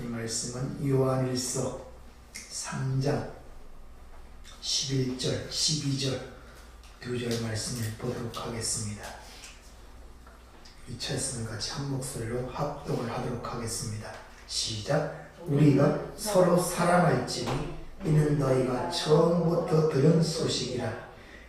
이 말씀은 요한일서 3장 11절, 12절 두 절 말씀을 보도록 하겠습니다. 이 찰스는 같이 한 목소리로 합독을 하도록 하겠습니다. 시작. 우리가 서로 사랑할지니 이는 너희가 처음부터 들은 소식이라.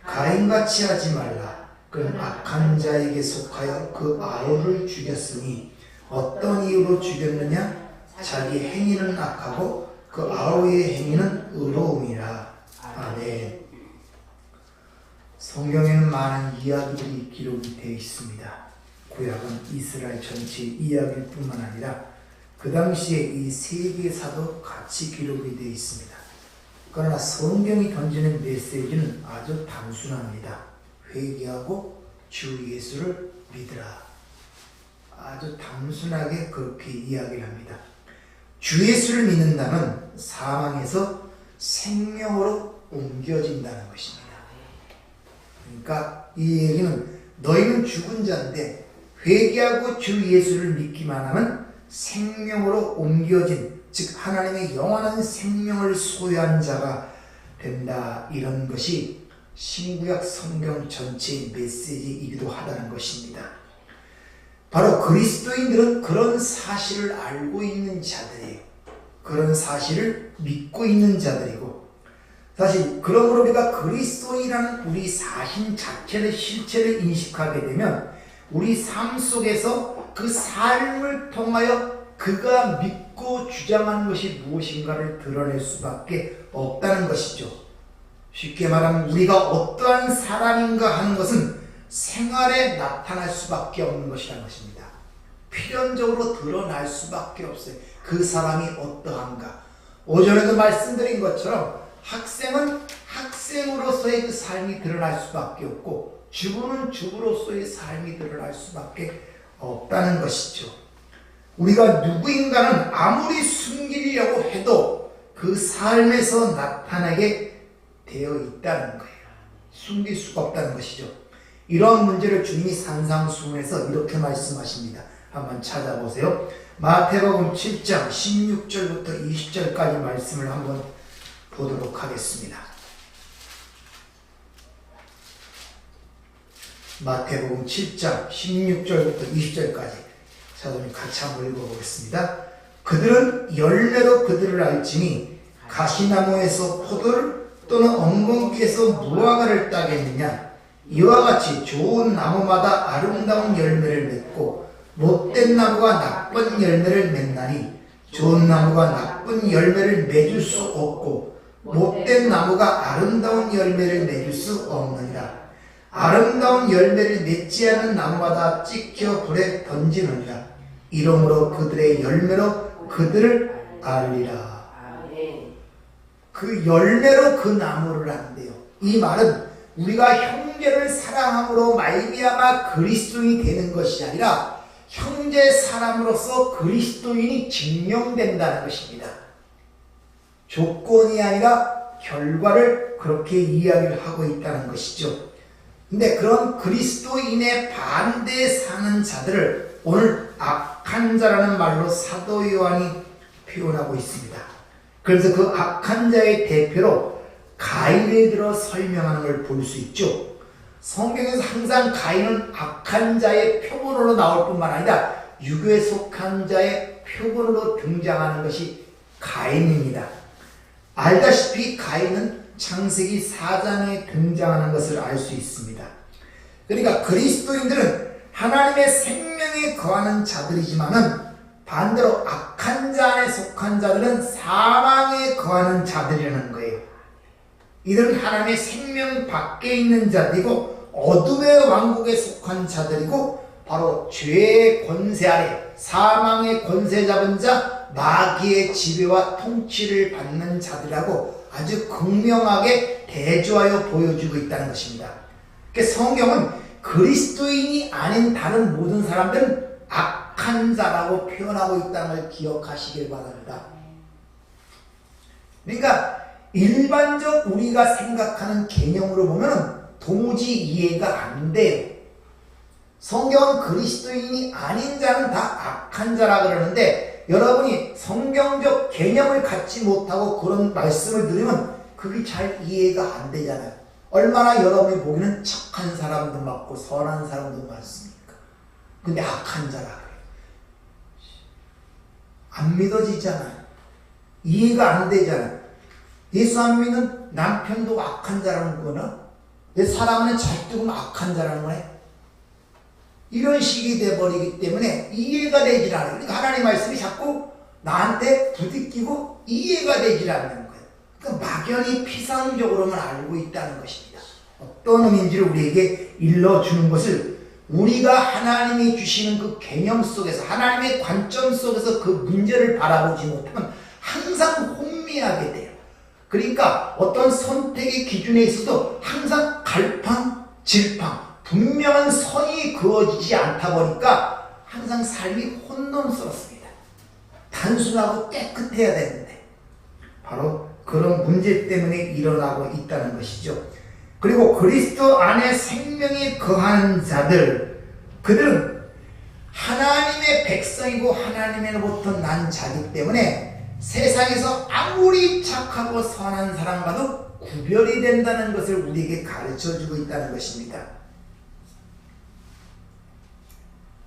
가인같이 하지 말라. 그는 악한 자에게 속하여 그 아우를 죽였으니 어떤 이유로 죽였느냐? 자기 행위는 악하고 그 아우의 행위는 의로움이라. 아멘. 성경에는 많은 이야기들이 기록이 되어 있습니다. 구약은 이스라엘 전체의 이야기일 뿐만 아니라 그 당시에 이 세계사도 같이 기록이 되어 있습니다. 그러나 성경이 던지는 메시지는 아주 단순합니다. 회개하고 주 예수를 믿으라. 아주 단순하게 그렇게 이야기를 합니다. 주 예수를 믿는다면 사망에서 생명으로 옮겨진다는 것입니다. 그러니까 이 얘기는 너희는 죽은 자인데 회개하고 주 예수를 믿기만 하면 생명으로 옮겨진, 즉 하나님의 영원한 생명을 소유한 자가 된다. 이런 것이 신구약 성경 전체의 메시지이기도 하다는 것입니다. 바로 그리스도인들은 그런 사실을 알고 있는 자들이에요. 그런 사실을 믿고 있는 자들이고, 사실 그러므로 우리가 그리스도인이라는 우리 자신 자체의 실체를 인식하게 되면 우리 삶 속에서 그 삶을 통하여 그가 믿고 주장하는 것이 무엇인가를 드러낼 수밖에 없다는 것이죠. 쉽게 말하면 우리가 어떠한 사람인가 하는 것은 생활에 나타날 수밖에 없는 것이라는 것입니다. 필연적으로 드러날 수밖에 없어요. 그 사람이 어떠한가. 오전에도 말씀드린 것처럼 학생은 학생으로서의 그 삶이 드러날 수밖에 없고 주부는 주부로서의 삶이 드러날 수밖에 없다는 것이죠. 우리가 누구인가는 아무리 숨기려고 해도 그 삶에서 나타나게 되어 있다는 거예요. 숨길 수가 없다는 것이죠. 이러한 문제를 주님이 산상수훈에서 이렇게 말씀하십니다. 한번 찾아보세요. 마태복음 7장 16절부터 20절까지 말씀을 한번 보도록 하겠습니다. 마태복음 7장 16절부터 20절까지 사도님 같이 한번 읽어보겠습니다. 그들은 열매로 그들을 알지니 가시나무에서 포도를 또는 엉겅퀴에서 무화과를 따겠느냐. 이와 같이 좋은 나무마다 아름다운 열매를 맺고 못된 나무가 나쁜 열매를 맺나니 좋은 나무가 나쁜 열매를 맺을 수 없고 못된 나무가 아름다운 열매를 맺을 수 없느니라. 아름다운 열매를 맺지 않은 나무마다 찍혀 불에 던지느니라. 이러므로 그들의 열매로 그들을 알리라. 그 열매로 그 나무를 안대요. 이 말은 우리가 형제를 사랑함으로 말미암아 그리스도인이 되는 것이 아니라 형제 사람으로서 그리스도인이 증명된다는 것입니다. 조건이 아니라 결과를 그렇게 이야기를 하고 있다는 것이죠. 근데 그런 그리스도인의 반대에 사는 자들을 오늘 악한 자라는 말로 사도 요한이 표현하고 있습니다. 그래서 그 악한 자의 대표로 가인을 들어 설명하는 걸 볼 수 있죠. 성경에서 항상 가인은 악한 자의 표본으로 나올 뿐만 아니라 유교에 속한 자의 표본으로 등장하는 것이 가인입니다. 알다시피 가인은 창세기 4장에 등장하는 것을 알 수 있습니다. 그러니까 그리스도인들은 하나님의 생명에 거하는 자들이지만은 반대로 악한 자 안에 속한 자들은 사망에 거하는 자들이라는 거예요. 이들은 하나님의 생명 밖에 있는 자들이고 어둠의 왕국에 속한 자들이고 바로 죄의 권세 아래 사망의 권세 잡은 자 마귀의 지배와 통치를 받는 자들이라고 아주 극명하게 대조하여 보여주고 있다는 것입니다. 그러니까 성경은 그리스도인이 아닌 다른 모든 사람들은 악한 자라고 표현하고 있다는 걸 기억하시길 바랍니다. 그러니까 일반적 우리가 생각하는 개념으로 보면 도무지 이해가 안 돼요. 성경은 그리스도인이 아닌 자는 다 악한 자라 그러는데 그런데 여러분이 성경적 개념을 갖지 못하고 그런 말씀을 들으면 그게 잘 이해가 안 되잖아요. 얼마나 여러분이 보기에는 착한 사람도 많고 선한 사람도 많습니까? 근데 악한 자라 그래요. 안 믿어지잖아요. 이해가 안 되잖아요. 예수 안 믿는 남편도 악한 자라는 거나 내 사랑하는 자식도 악한 자라는 거네. 이런 식이 돼버리기 때문에 이해가 되질 않아요. 그러니까 하나님 말씀이 자꾸 나한테 부딪히고 이해가 되질 않는 거예요. 그러니까 막연히 피상적으로만 알고 있다는 것입니다. 어떤 의미인지를 우리에게 일러주는 것을 우리가 하나님이 주시는 그 개념 속에서 하나님의 관점 속에서 그 문제를 바라보지 못하면 항상 혼미하게 돼요. 그러니까 어떤 선택의 기준에 있어도 항상 갈팡, 질팡, 분명한 선이 그어지지 않다 보니까 항상 삶이 혼돈스럽습니다. 단순하고 깨끗해야 되는데 바로 그런 문제 때문에 일어나고 있다는 것이죠. 그리고 그리스도 안에 생명이 거하는 자들, 그들은 하나님의 백성이고 하나님으로부터 난 자기 때문에 세상에서 아무리 착하고 선한 사람과도 구별이 된다는 것을 우리에게 가르쳐주고 있다는 것입니다.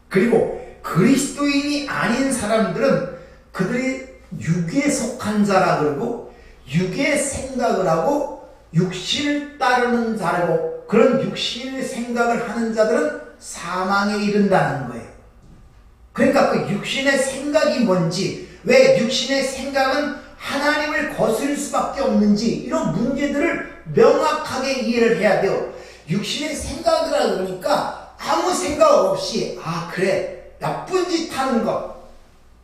그리고 그리스도인이 아닌 사람들은 그들이 육에 속한 자라 그러고 육의 생각을 하고 육신을 따르는 자라고, 그런 육신의 생각을 하는 자들은 사망에 이른다는 거예요. 그러니까 그 육신의 생각이 뭔지, 왜 육신의 생각은 하나님을 거스릴 수밖에 없는지, 이런 문제들을 명확하게 이해를 해야 돼요. 육신의 생각이라 그러니까 아무 생각 없이 그래, 나쁜 짓 하는 것,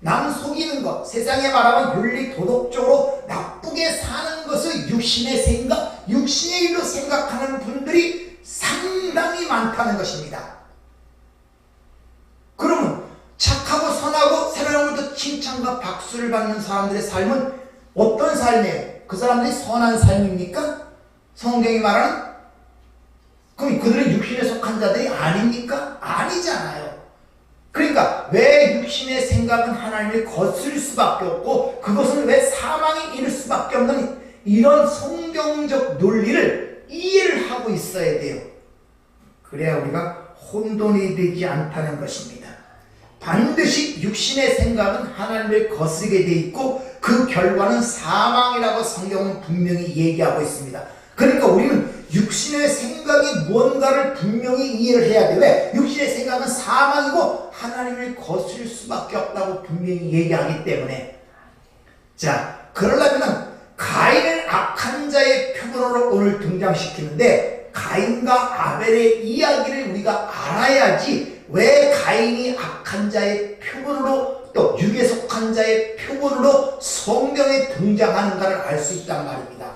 남 속이는 것, 세상에 말하면 윤리 도덕적으로 나쁘게 사는 것을 육신의 생각, 육신의 일로 생각하는 분들이 상당히 많다는 것입니다. 그러면 착하고 선하고 사람으로부터 칭찬과 박수를 받는 사람들의 삶은 어떤 삶이에요? 그 사람들이 선한 삶입니까? 성경이 말하는? 그럼 그들은 육신에 속한 자들이 아닙니까? 아니잖아요. 그러니까 왜 육신의 생각은 하나님을 거스릴 수밖에 없고 그것은 왜 사망에 이를 수밖에 없는 이런 성경적 논리를 이해를 하고 있어야 돼요. 그래야 우리가 혼돈이 되지 않다는 것입니다. 반드시 육신의 생각은 하나님을 거스르게 돼 있고 그 결과는 사망이라고 성경은 분명히 얘기하고 있습니다. 그러니까 우리는 육신의 생각이 뭔가를 분명히 이해를 해야 돼. 왜? 육신의 생각은 사망이고 하나님을 거스릴 수밖에 없다고 분명히 얘기하기 때문에. 자, 그러려면 가인을 악한 자의 표본으로 오늘 등장시키는데 가인과 아벨의 이야기를 우리가 알아야지 왜 가인이 악한 자의 표본으로 또 육에 속한 자의 표본으로 성경에 등장하는가를 알 수 있단 말입니다.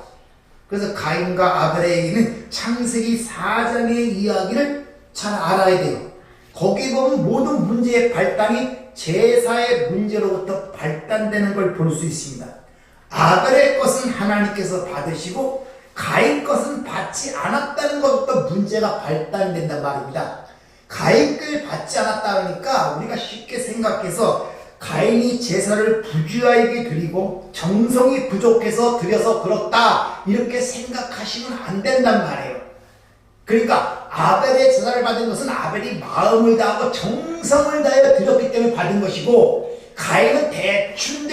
그래서 가인과 아벨의 얘기는 창세기 4장의 이야기를 잘 알아야 돼요. 거기 보면 모든 문제의 발단이 제사의 문제로부터 발단되는 걸 볼 수 있습니다. 아벨의 것은 하나님께서 받으시고 가인 것은 받지 않았다는 것부터 문제가 발단된단 말입니다. 가인 걸 받지 않았다 그러니까 우리가 쉽게 생각해서 가인이 제사를 부주의하게 드리고 정성이 부족해서 드려서 그렇다 이렇게 생각하시면 안 된단 말이에요. 그러니까 아벨의 제사를 받은 것은 아벨이 마음을 다하고 정성을 다해 드렸기 때문에 받은 것이고 가인은 대충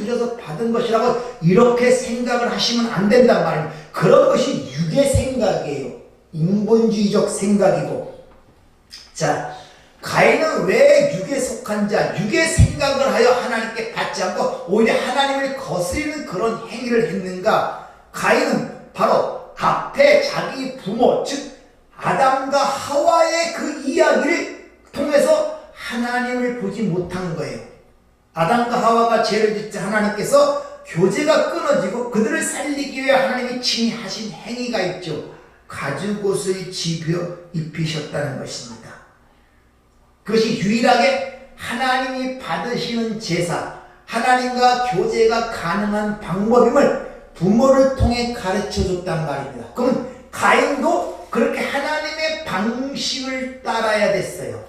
드려서 받은 것이라고 이렇게 생각을 하시면 안 된단 말이에요. 그런 것이 육의 생각이에요. 인본주의적 생각이고. 자, 가인은 왜 육에 속한 자, 육의 생각을 하여 하나님께 받지 않고 오히려 하나님을 거스리는 그런 행위를 했는가? 가인은 바로 앞에 자기 부모, 즉 아담과 하와의 그 이야기를 통해서 하나님을 보지 못한 거예요. 아담과 하와가 죄를 짓자 하나님께서 교제가 끊어지고 그들을 살리기 위해 하나님이 친히 하신 행위가 있죠. 가죽옷을 집여 입히셨다는 것입니다. 그것이 유일하게 하나님이 받으시는 제사, 하나님과 교제가 가능한 방법임을 부모를 통해 가르쳐줬단 말입니다. 그럼 가인도 그렇게 하나님의 방식을 따라야 됐어요.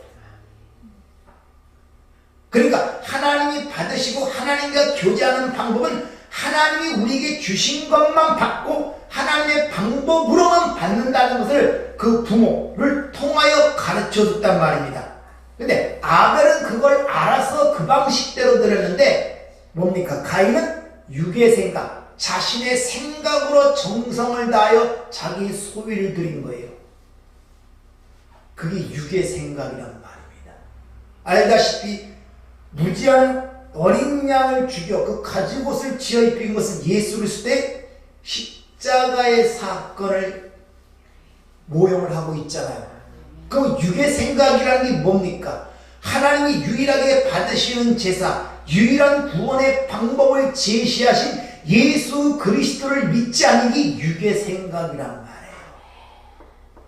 그러니까 하나님이 받으시고 하나님과 교제하는 방법은 하나님이 우리에게 주신 것만 받고 하나님의 방법으로만 받는다는 것을 그 부모를 통하여 가르쳐줬단 말입니다. 근데 아벨은 그걸 알아서 그 방식대로 드렸는데 뭡니까? 가인은 육의 생각, 자신의 생각으로 정성을 다하여 자기 소위를 드린 거예요. 그게 육의 생각이란 말입니다. 알다시피 무지한 어린 양을 죽여 그 가죽옷을 지어 입힌 것은 예수 그리스도의 십자가의 사건을 모형을 하고 있잖아요. 그럼 육의 생각이라는 게 뭡니까? 하나님이 유일하게 받으시는 제사, 유일한 구원의 방법을 제시하신 예수 그리스도를 믿지 않는 게 육의 생각이란 말이에요.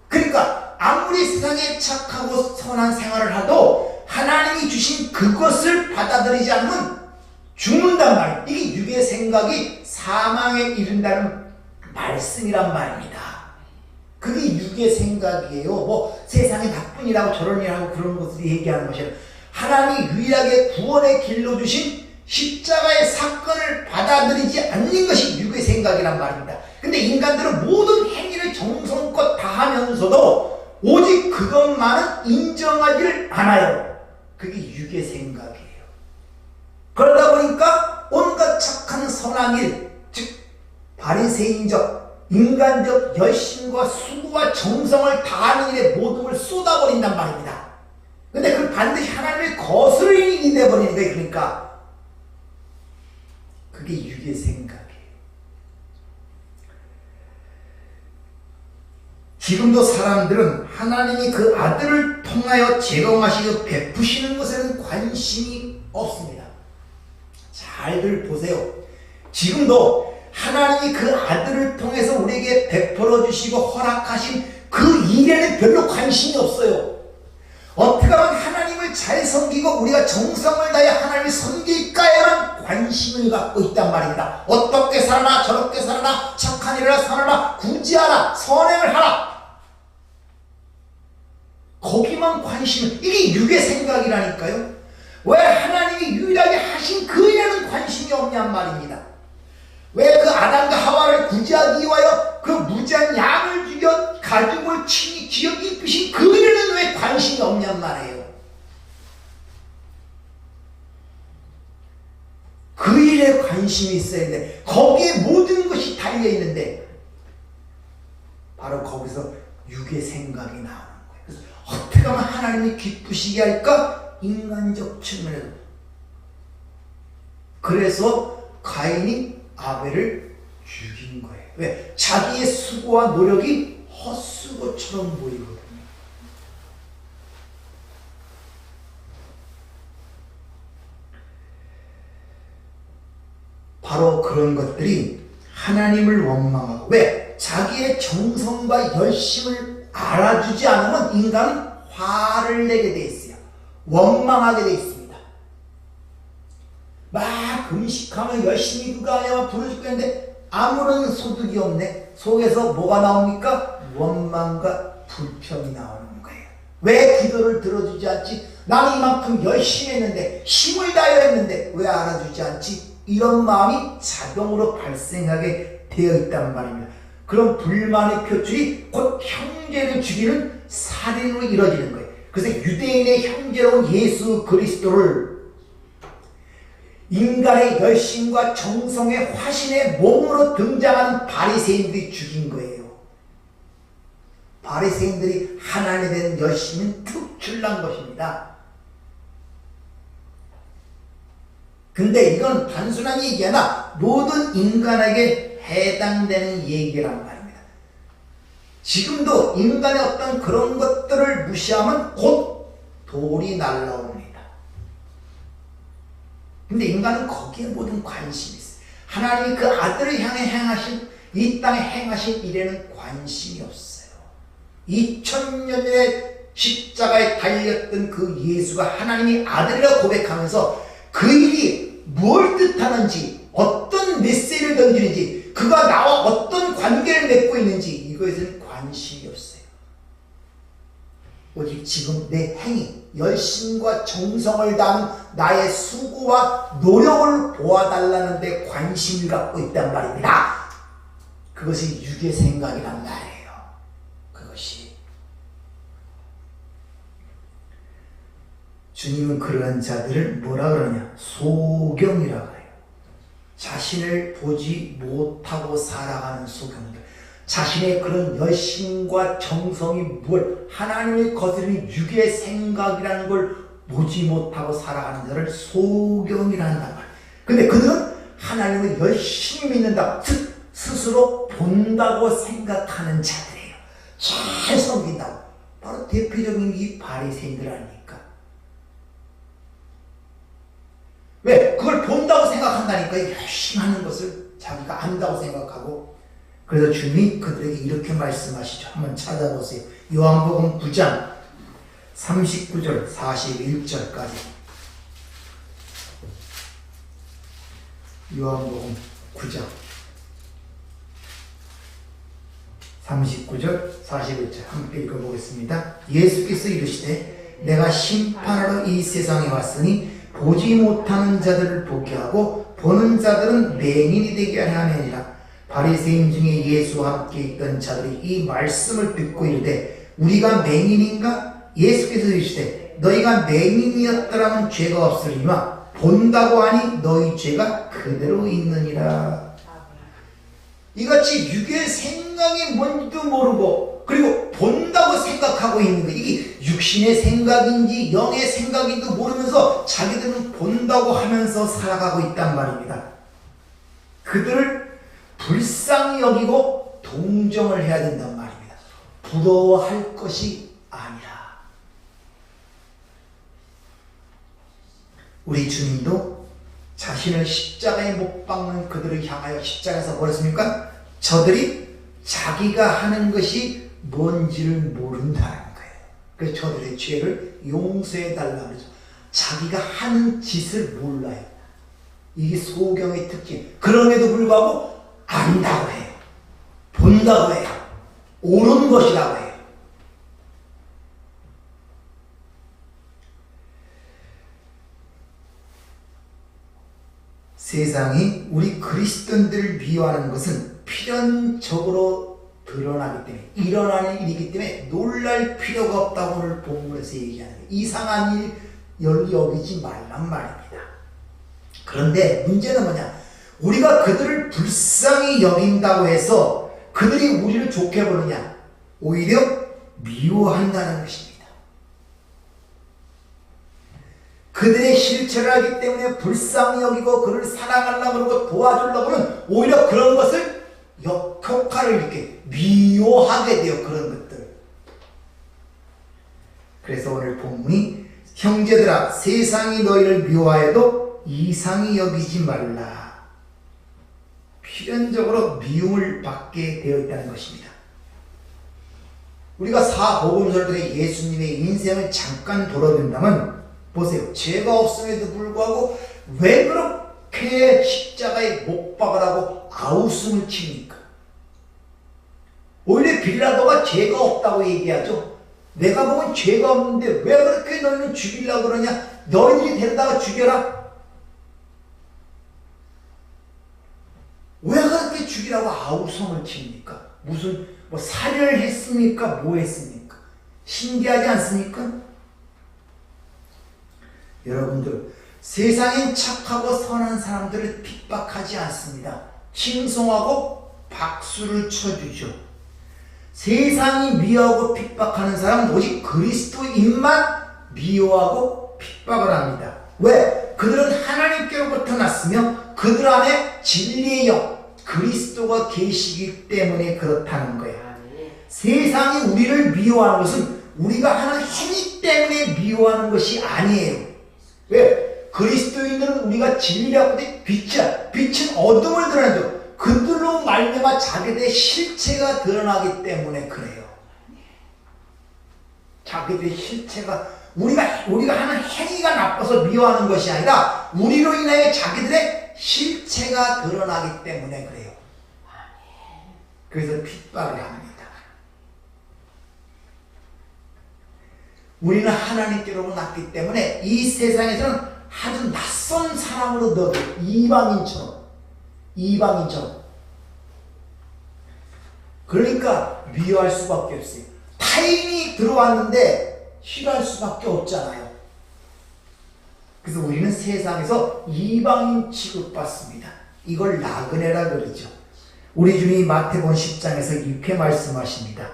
그러니까 아무리 세상에 착하고 선한 생활을 하도 하나님이 주신 그것을 받아들이지 않으면 죽는단 말이에요. 이게 육의 생각이 사망에 이른다는 말씀이란 말입니다. 그게 육의 생각이에요. 뭐 세상에 나쁜 일하고 저런 일하고 그런 것을 얘기하는 것이에요. 하나님이 유일하게 구원의 길로 주신 십자가의 사건을 받아들이지 않는 것이 육의 생각이란 말입니다. 근데 인간들은 모든 행위를 정성껏 다하면서도 오직 그것만은 인정하지를 않아요. 그게 육의 생각이에요. 그러다 보니까 온갖 착한 선한 일, 즉 바리새인적 인간적 열심과 수고와 정성을 다하는 일에 모든 걸 쏟아버린단 말입니다. 근데 그 반드시 하나님의 거스를 일이 돼버리는 거예요. 그러니까 그게 육의 생각이에요. 지금도 사람들은 하나님이 그 아들을 통하여 제공하시고 베푸시는 것에는 관심이 없습니다. 잘들 보세요. 지금도 하나님이 그 아들을 통해서 우리에게 베풀어 주시고 허락하신 그 일에는 별로 관심이 없어요. 어떻게 하면 하나님을 잘 섬기고 우리가 정성을 다해 하나님을 섬길까에만 관심을 갖고 있단 말입니다. 어떻게 살아나 저렇게 살아나 착한 일을 하라 선하라 구제하라 선행을 하라, 거기만 관심을, 이게 육의 생각이라니까요. 왜 하나님이 유일하게 하신 그 일에는 관심이 없냔 말입니다. 왜 그 아담과 하와를 구제하기 위하여 그 무지한 양을 죽여 가죽을 친히 지어 입히신 그 일에는 왜 관심이 없냔 말이에요. 그 일에 관심이 있어야 되는데 거기에 모든 것이 달려있는데 바로 거기서 육의 생각이 나오는 거예요. 그래서 어떻게 하면 하나님이 기쁘시게 할까? 인간적 측면에서. 그래서 가인이 아벨을 죽인 거예요. 왜? 자기의 수고와 노력이 헛수고처럼 보이거든요. 바로 그런 것들이 하나님을 원망하고, 왜? 자기의 정성과 열심을 알아주지 않으면 인간은 화를 내게 돼 있어요. 원망하게 돼 있습니다. 막 음식하면 열심히 그거 하냐면 불을 죽겠는데 아무런 소득이 없네. 속에서 뭐가 나옵니까? 원망과 불평이 나오는 거예요. 왜 기도를 들어주지 않지? 나는 이만큼 열심히 했는데 힘을 다해 했는데 왜 알아주지 않지? 이런 마음이 자동으로 발생하게 되어 있단 말입니다. 그런 불만의 표출이 곧 형제를 죽이는 살인으로 이루어지는 거예요. 그래서 유대인의 형제로운 예수 그리스도를 인간의 열심과 정성의 화신의 몸으로 등장하는 바리새인들이 죽인 거예요. 바리새인들이 하나님에 대한 열심은 특출난 것입니다. 근데 이건 단순한 얘기 아니라 모든 인간에게 해당되는 얘기란 말입니다. 지금도 인간의 어떤 그런 것들을 무시하면 곧 돌이 날라옵니다. 근데 인간은 거기에 모든 관심이 있어요. 하나님이 그 아들을 향해 행하신, 이 땅에 행하신 일에는 관심이 없어요. 2000년 전에 십자가에 달렸던 그 예수가 하나님이 아들이라고 고백하면서 그 일이 뭘 뜻하는지, 어떤 메시지를 던지는지, 그가 나와 어떤 관계를 맺고 있는지 이거에서는 관심이 없어요. 오직 지금 내 행위, 열심과 정성을 다한 나의 수고와 노력을 보아달라는 데 관심을 갖고 있단 말입니다. 그것이 육의 생각이란 말이에요. 그것이. 주님은 그러한 자들을 뭐라 그러냐? 소경이라고 해요. 자신을 보지 못하고 살아가는 소경들. 자신의 그런 열심과 정성이 뭘 하나님의 거스르는 육의 생각이라는 걸 보지 못하고 살아가는 자를 소경이라는 말. 근데 그들은 하나님을 열심히 믿는다. 즉 스스로 본다고 생각하는 자들이에요. 잘 섬긴다고. 바로 대표적인 이 바리새인들 아닙니까? 왜? 그걸 본다고 생각한다니까. 열심히 하는 것을 자기가 안다고 생각하고. 그래서 주님이 그들에게 이렇게 말씀하시죠. 한번 찾아보세요. 요한복음 9장 39절 41절까지. 요한복음 9장 39절 41절 함께 읽어보겠습니다. 예수께서 이르시되 내가 심판하러 이 세상에 왔으니 보지 못하는 자들을 보게 하고 보는 자들은 맹인이 되게 하느니라. 바리새인 중에 예수와 함께 있던 자들이 이 말씀을 듣고 이르되 우리가 맹인인가? 예수께서 이르시되 너희가 맹인이었더라면 죄가 없으리마 본다고 하니 너희 죄가 그대로 있느니라. 이같이 육의 생각이 뭔지도 모르고 그리고 본다고 생각하고 있는 거, 이게 육신의 생각인지 영의 생각인지도 모르면서 자기들은 본다고 하면서 살아가고 있단 말입니다. 그들을 불쌍히 여기고 동정을 해야 된단 말입니다. 부러워할 것이 아니라. 우리 주님도 자신을 십자가에 못 박는 그들을 향하여 십자가에서 뭐랬습니까? 저들이 자기가 하는 것이 뭔지를 모른다는 거예요. 그래서 저들의 죄를 용서해 달라고 그러죠. 자기가 하는 짓을 몰라요. 이게 소경의 특징. 그럼에도 불구하고 안다고 해요. 본다고 해요. 옳은 것이라고 해요. 세상이 우리 그리스도인들을 미워하는 것은 필연적으로 드러나기 때문에, 일어나는 일이기 때문에 놀랄 필요가 없다고 오늘 본문에서 얘기하는 거예요. 이상한 일 여기지 말란 말입니다. 그런데 문제는 뭐냐? 우리가 그들을 불쌍히 여긴다고 해서 그들이 우리를 좋게 보느냐? 오히려 미워한다는 것입니다. 그들의 실체를 알기 때문에 불쌍히 여기고 그를 사랑하려고 그러고 도와주려고 하면 오히려 그런 것을 역효과를 이렇게 미워하게 돼요. 그런 것들. 그래서 오늘 본문이 형제들아 세상이 너희를 미워하여도 이상히 여기지 말라. 필연적으로 미움을 받게 되어 있다는 것입니다. 우리가 사복음서들의 예수님의 인생을 잠깐 돌아본다면 보세요. 죄가 없음에도 불구하고 왜 그렇게 십자가에 못 박으라고 아우성을 칩니까? 오히려 빌라도가 죄가 없다고 얘기하죠. 내가 보면 죄가 없는데 왜 그렇게 너희는 죽이려고 그러냐? 너희들이 데려다가 죽여라. 왜 그렇게 죽이라고 아우성을 칩니까? 무슨 살인을 했습니까? 뭐 했습니까? 신기하지 않습니까? 여러분들, 세상엔 착하고 선한 사람들을 핍박하지 않습니다. 칭송하고 박수를 쳐주죠. 세상이 미워하고 핍박하는 사람은 오직 그리스도인만 미워하고 핍박을 합니다. 왜? 그들은 하나님께로부터 났으며 그들 안에 진리의 영, 그리스도가 계시기 때문에 그렇다는 거예요. 세상이 우리를 미워하는 것은 우리가 하는 행위 때문에 미워하는 것이 아니에요. 왜? 그리스도인들은 우리가 진리라고 돼 빛이야. 빛은 어둠을 드러내죠. 그들로 말미암아 자기들의 실체가 드러나기 때문에 그래요. 자기들의 실체가 우리가 하는 행위가 나빠서 미워하는 것이 아니라 우리로 인하여 자기들의 실체가 드러나기 때문에 그래요. 그래서 핍박을 합니다. 우리는 하나님께로부터 났기 때문에 이 세상에서는 아주 낯선 사람으로 너도 이방인처럼 그러니까 미워할 수밖에 없어요. 타인이 들어왔는데 싫어할 수밖에 없잖아요. 그래서 우리는 세상에서 이방인 취급받습니다. 이걸 나그네라 그러죠. 우리 주님이 마태복음 10장에서 이렇게 말씀하십니다.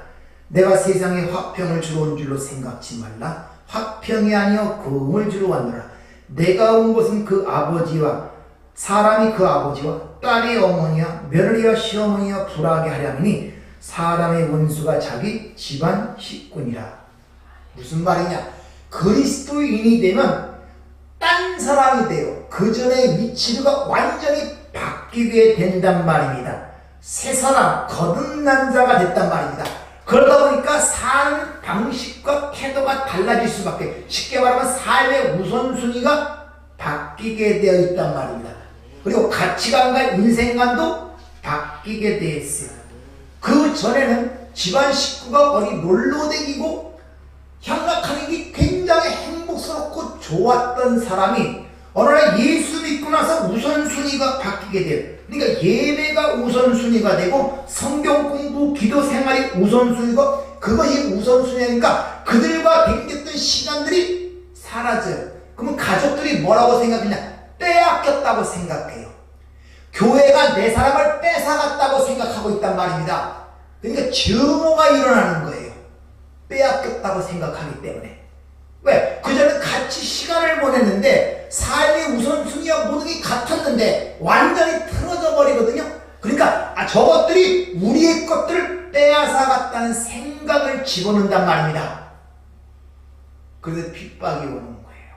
내가 세상에 화평을 주러 온 줄로 생각지 말라. 화평이 아니여 금을 주러 왔노라. 내가 온 것은 그 아버지와 사람이 그 아버지와 딸의 어머니와 며느리와 시어머니와 불화하게 하려 함이니 사람의 원수가 자기 집안 식구니라. 무슨 말이냐? 그리스도인이 되면 딴 사람이 돼요. 그 전의 위치가 완전히 바뀌게 된단 말입니다. 새 사람, 거듭난 자가 됐단 말입니다. 그러다 보니까 사는 방식과 태도가 달라질 수밖에, 쉽게 말하면 삶의 우선순위가 바뀌게 되어 있단 말입니다. 그리고 가치관과 인생관도 바뀌게 되어 있어요. 그 전에는 집안 식구가 어디 놀러다니고 향락하는 게 굉장히 행복스럽고 좋았던 사람이 어느 날 예수 믿고 나서 우선순위가 바뀌게 돼요. 그러니까 예배가 우선순위가 되고 성경 공부, 기도 생활이 우선순위고, 그것이 우선순위니까 그들과 댕겼던 시간들이 사라져요. 그러면 가족들이 뭐라고 생각하냐? 빼앗겼다고 생각해요. 교회가 내 사람을 뺏어갔다고 생각하고 있단 말입니다. 그러니까 증오가 일어나는 거예요. 빼앗겼다고 생각하기 때문에. 왜? 그전에 같이 시간을 보냈는데 삶의 우선순위와 모든 게 같았는데 완전히 틀어져 버리거든요. 그러니까 저것들이 우리의 것들을 빼앗아갔다는 생각을 집어넣는단 말입니다. 그래서 핍박이 오는 거예요.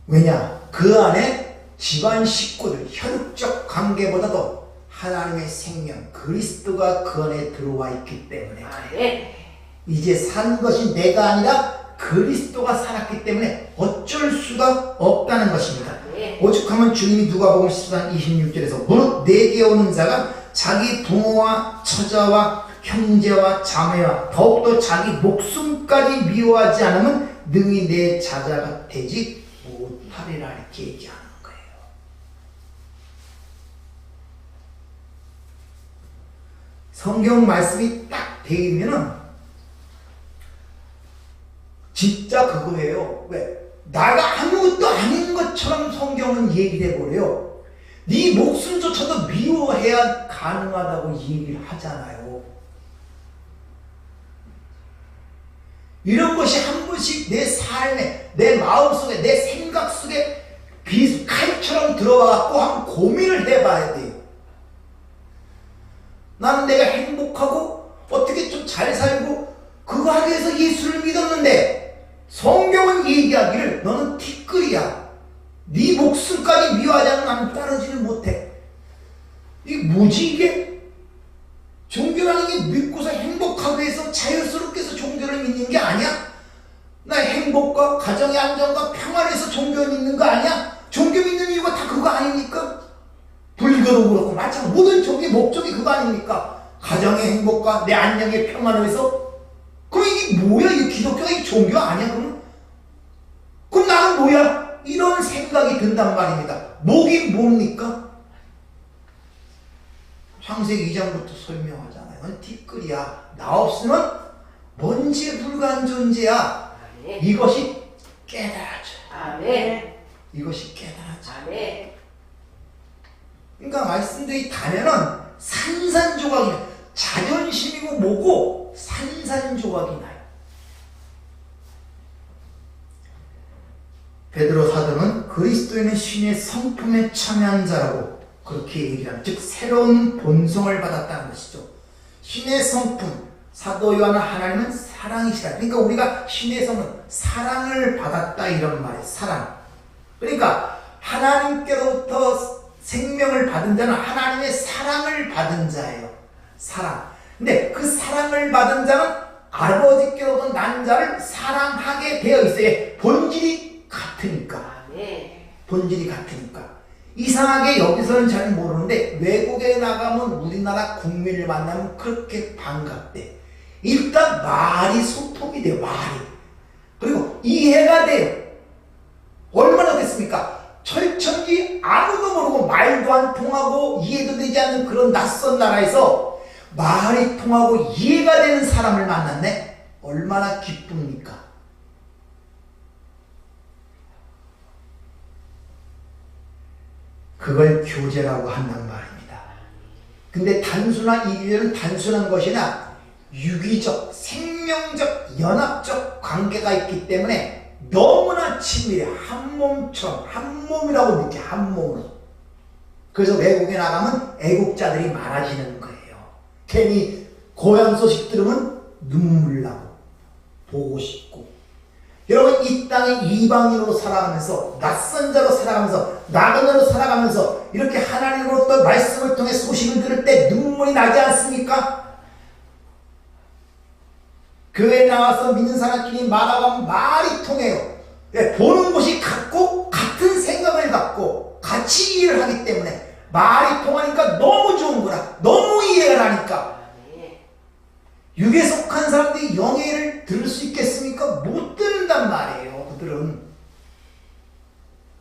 왜냐? 그 안에 집안 식구들, 혈육적 관계보다도 하나님의 생명, 그리스도가 그 안에 들어와 있기 때문에 이제 산 것이 내가 아니라 그리스도가 살았기 때문에 어쩔 수가 없다는 것입니다. 오죽하면 주님이 누가복음 14장 26절에서 무릇 내게 오는 자가 자기 부모와 처자와 형제와 자매와 더욱더 자기 목숨까지 미워하지 않으면 능히 내 자자가 되지 못하리라 이렇게 얘기하는 거예요. 성경 말씀이 딱 되면은 진짜 그거예요. 왜? 나가 아무것도 아닌 것처럼 성경은 얘기를 해버려요. 네 목숨조차도 미워해야 가능하다고 얘기를 하잖아요. 이런 것이 한 번씩 내 삶에, 내 마음속에, 내 생각 속에 칼처럼 들어와갖고 한번 고민을 해봐야 돼요. 나는 내가 행복하고 어떻게 좀 잘 살고 그거 하기 위해서 예수를 믿었는데 성경은 얘기하기를 너는 티끌이야. 네 목숨까지 미워하지 않으면 나는 따르지를 못해. 이게 뭐지 이게? 종교라는 게 믿고서 행복하기 위해서 자유스럽게 해서 종교를 믿는 게 아니야? 나 행복과 가정의 안정과 평화를 위해서 종교를 믿는 거 아니야? 종교 믿는 이유가 다 그거 아닙니까? 불교도 그렇고 마찬가지로 모든 종교의 목적이 그거 아닙니까? 가정의 행복과 내 안녕의 평화를 위해서. 그럼 이게 뭐야? 이게 기독교가 이 종교가 아니야? 그럼 나는 뭐야? 이런 생각이 든단 말입니다. 목이 뭡니까? 창세기 2장부터 설명하잖아요. 넌 티끌이야. 나 없으면 먼지에 불과한 존재야. 아멘. 이것이 깨달아져. 아멘. 이것이 깨달아져. 아멘. 그러니까 말씀드린 단어는 산산조각이 나요. 자존심이고 뭐고 산산조각이 나요. 베드로 사도는 그리스도인은 신의 성품에 참여한 자라고 그렇게 얘기합니다. 즉 새로운 본성을 받았다는 것이죠. 신의 성품, 사도 요한은 하나님은 사랑이시다. 그러니까 우리가 신의 성품, 사랑을 받았다 이런 말이에요. 사랑. 그러니까 하나님께로부터 생명을 받은 자는 하나님의 사랑을 받은 자예요. 사랑. 근데 그 사랑을 받은 자는 아버지께로부터 난 자를 사랑하게 되어 있어요. 본질이 같으니까. 본질이 같으니까. 이상하게 여기서는 잘 모르는데 외국에 나가면 우리나라 국민을 만나면 그렇게 반갑대. 일단 말이 소통이 돼요. 말이. 그리고 이해가 돼요. 얼마나 됐습니까? 철천지 아무도 모르고 말도 안 통하고 이해도 되지 않는 그런 낯선 나라에서 말이 통하고 이해가 되는 사람을 만났네? 얼마나 기쁩니까? 그걸 교제라고 한단 말입니다. 근데 단순한 이교제는 단순한 것이나 유기적, 생명적, 연합적 관계가 있기 때문에 너무나 친밀해. 한 몸처럼, 한 몸이라고 느껴. 한 몸으로. 그래서 외국에 나가면 애국자들이 많아지는 거예요. 괜히 고향 소식 들으면 눈물 나고 보고 싶고. 여러분, 이 땅에 이방인으로 살아가면서, 낯선 자로 살아가면서, 나그네로 살아가면서 이렇게 하나님으로부터 말씀을 통해 소식을 들을 때 눈물이 나지 않습니까? 교회에 나와서 믿는 사람끼리 말하면 말이 통해요. 보는 곳이 같고 같은 생각을 갖고 같이 일을 하기 때문에 말이 통하니까 너무 좋은구나. 너무 이해가 나니까. 육에 속한 사람들이 영예를 들을 수 있겠습니까? 못 듣는단 말이에요. 그들은.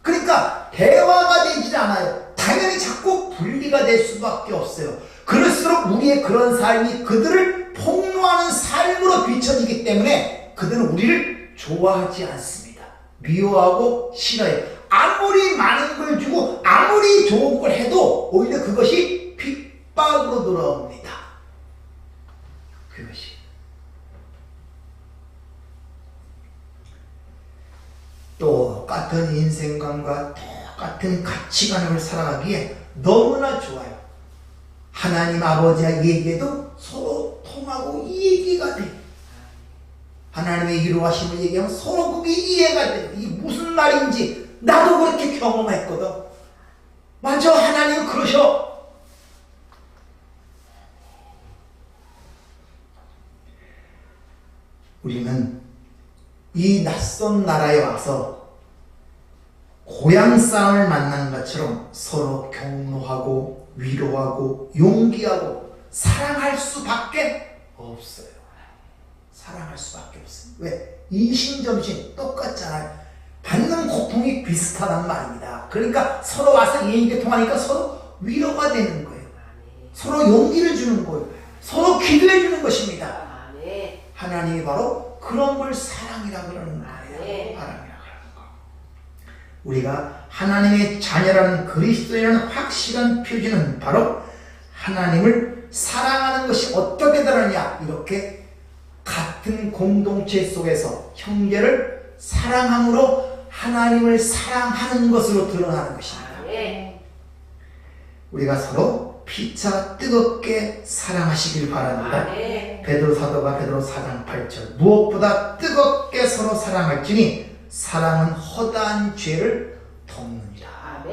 그러니까 대화가 되지 않아요. 당연히 자꾸 분리가 될 수밖에 없어요. 그럴수록 우리의 그런 삶이 그들을 폭로하는 삶으로 비춰지기 때문에 그들은 우리를 좋아하지 않습니다. 미워하고 싫어해요. 아무리 많은 걸 주고 아무리 좋은 걸 해도 오히려 그것이 핍박으로 돌아옵니다. 그것이. 똑같은 인생관과 똑같은 가치관을 살아가기에 너무나 좋아요. 하나님 아버지와 얘기해도 서로 통하고 얘기가 돼. 하나님의 이루하심을 얘기하면 서로 그게 이해가 돼. 이게 무슨 말인지 나도 그렇게 경험했거든. 맞아, 하나님은 그러셔. 우리는 이 낯선 나라에 와서 고향 사람을 만난 것처럼 서로 격려하고 위로하고 용기하고 사랑할 수밖에 없어요. 사랑할 수밖에 없어요. 왜? 이심점심 똑같잖아요. 받는 고통이 비슷하단 말입니다. 그러니까 서로 와서 얘기가 통하니까 서로 위로가 되는 거예요. 서로 용기를 주는 거예요. 서로 기도해 주는 것입니다. 하나님이 바로 그런 걸 사랑이라고 그러는 거예요. 사랑이라고 그러는 거. 우리가 하나님의 자녀라는 그리스도인이라는 확실한 표지는 바로 하나님을 사랑하는 것이 어떻게 다르냐. 이렇게 같은 공동체 속에서 형제를 사랑함으로 하나님을 사랑하는 것으로 드러나는 것입니다. 우리가 서로 피차 뜨겁게 사랑하시길 바랍니다. 베드로 사도가 베드로 4장 8절 무엇보다 뜨겁게 서로 사랑할지니 사랑은 허다한 죄를 덮느니라.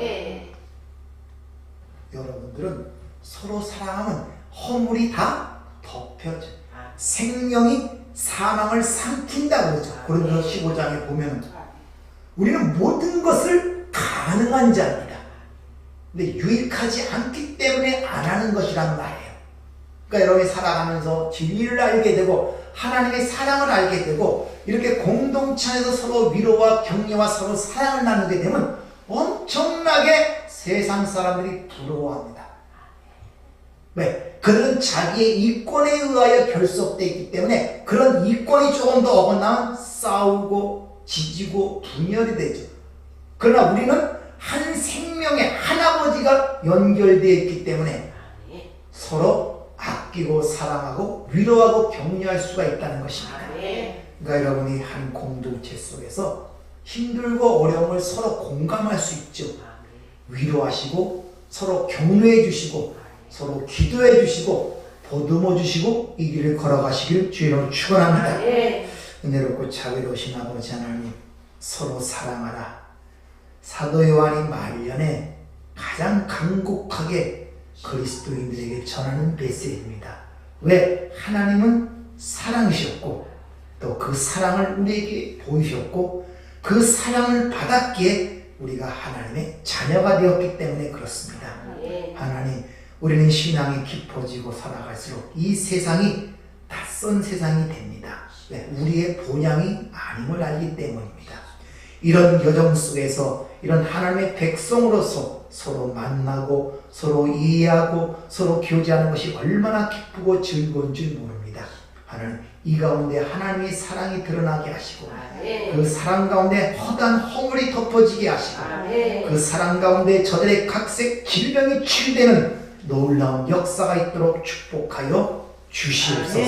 여러분들은 서로 사랑하면 허물이 다 덮여져. 생명이 사망을 삼킨다고 그러죠. 고린도서 15장에 보면 우리는 모든 것을 가능한 자입니다. 근데 유익하지 않기 때문에 안 하는 것이란 말이에요. 그러니까 여러분이 살아가면서 진리를 알게 되고 하나님의 사랑을 알게 되고 이렇게 공동체 안에서 서로 위로와 격려와 서로 사랑을 나누게 되면 엄청나게 세상 사람들이 부러워합니다. 왜? 그들은 자기의 이권에 의하여 결속되어 있기 때문에 그런 이권이 조금 더 어긋나면 싸우고 지지고 분열이 되죠. 그러나 우리는 한 생명의 한 아버지가 연결되어 있기 때문에 서로 아끼고 사랑하고 위로하고 격려할 수가 있다는 것입니다. 그러니까 여러분이 한 공동체 속에서 힘들고 어려움을 서로 공감할 수 있죠. 위로하시고 서로 격려해 주시고 서로 기도해 주시고 보듬어 주시고 이 길을 걸어가시길 주의로 축원합니다. 은혜롭고 자비로우신 아버지 하나님, 서로 사랑하라. 사도 요한이 말년에 가장 간곡하게 그리스도인들에게 전하는 메시지입니다. 왜? 하나님은 사랑이셨고 또 그 사랑을 우리에게 보이셨고 그 사랑을 받았기에 우리가 하나님의 자녀가 되었기 때문에 그렇습니다. 네. 하나님, 우리는 신앙이 깊어지고 살아갈수록 이 세상이 낯선 세상이 됩니다. 왜? 우리의 본향이 아님을 알기 때문입니다. 이런 여정 속에서 이런 하나님의 백성으로서 서로 만나고 서로 이해하고 서로 교제하는 것이 얼마나 기쁘고 즐거운 줄 모릅니다. 하나님, 이 가운데 하나님의 사랑이 드러나게 하시고 그 사랑 가운데 허다한 허물이 덮어지게 하시고 그 사랑 가운데 저들의 각색 질병이 치유되는 놀라운 역사가 있도록 축복하여 주시옵소서.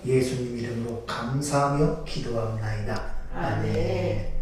예수님 이름으로 감사하며 기도합나이다. 아멘.